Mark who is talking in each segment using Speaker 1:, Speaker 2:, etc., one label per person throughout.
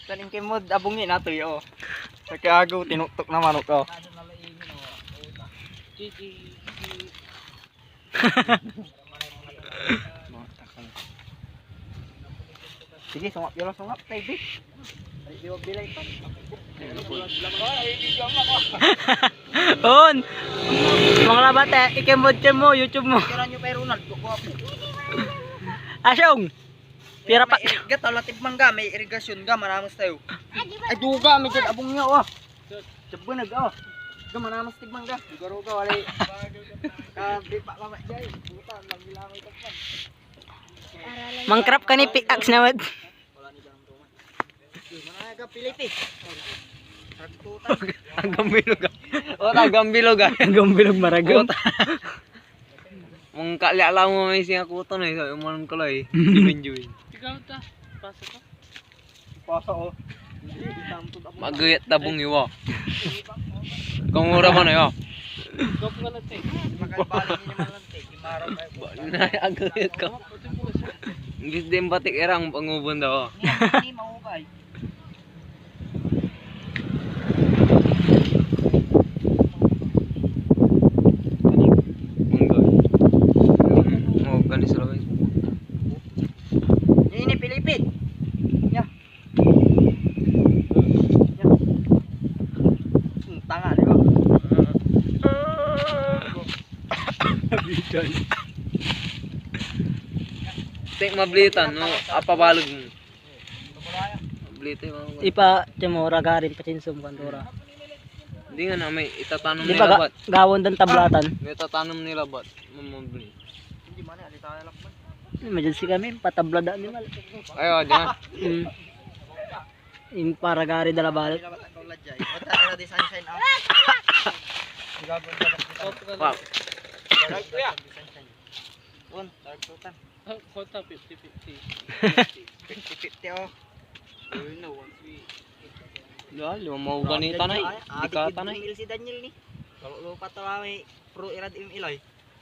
Speaker 1: Taning kimod abungin nato yo. Sa kago tinuktok na manok ko. Sige, sungap tayo, Bik. Di mo bilay pa.
Speaker 2: On. Mga labate, ikemod mo YouTube mo.
Speaker 1: Kira nyo kay Ronald, kukuha.
Speaker 2: Asyong. Pira pa.
Speaker 1: Gat alatib mangga, may irigasyon ga manamos tayo. Ay duga mi jud abong nya oh. Jebon nag oh. Ga manamos tig mangga. Dugaro ga wali. Di pa mama jay. Buta lang bilang ito man.
Speaker 2: Mangkrap ka ni pickaxe na wad.
Speaker 1: Wala ni ganang tuman. Mana ga piliti. Ragtutan.
Speaker 2: Agambilog.
Speaker 1: Oh, agambilog ga.
Speaker 2: Agambilog maragot.
Speaker 1: Mong kalya lang mo may siya kuto na so umon ko lay. Enjoy.
Speaker 2: Ikaw ta. Pasa ka.
Speaker 1: Pasa oh.
Speaker 3: Magayat tabong iwa. Kung mura man yo.
Speaker 2: Gop nga lang tay.
Speaker 1: Makalbalik ni naman lang tay. Imaraw kayo.
Speaker 3: Na agayat ka. Ngis din batik erang pangubon daw.
Speaker 1: Ni mahugay.
Speaker 3: Mo ganis ra guys.
Speaker 1: Ini Pilipit. Ya. Tanga di ba?
Speaker 3: Tek mablitan no apabalog mo. Mablite mo.
Speaker 2: Ipa temora garin pacinsum kantora.
Speaker 3: Hindi nga na may itatanom
Speaker 2: Di ba
Speaker 3: nila bat.
Speaker 2: gawon dan tablatan.
Speaker 3: May itatanom nila bat. Mamabli.
Speaker 1: Hindi man ali tayo lakman.
Speaker 2: Emergency kami patablada ni mal.
Speaker 3: Ayo di man.
Speaker 2: In para gari dala balit.
Speaker 1: Dapat ang lajay. Wata era di sunshine out. Gagawin ka.
Speaker 3: Wow.
Speaker 1: Dark kuya. Un, dark tutan.
Speaker 2: Kota 50-50.
Speaker 1: 50-50 oh.
Speaker 3: Lalo mau ganita na. Dikata na.
Speaker 1: Si Daniel ni. Kalau lupa to may pro irad im iloy.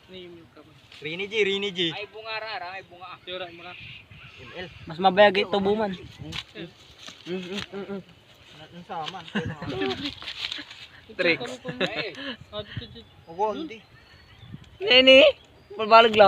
Speaker 2: Ni ka.
Speaker 1: Rini G.
Speaker 2: Ay bunga ra, ay bunga. Sura mga.
Speaker 1: ML.
Speaker 2: Mas mabayag ito buman.
Speaker 1: Nan sama.
Speaker 3: Trick.
Speaker 1: Ugo hindi.
Speaker 2: Nini, palbalag lang.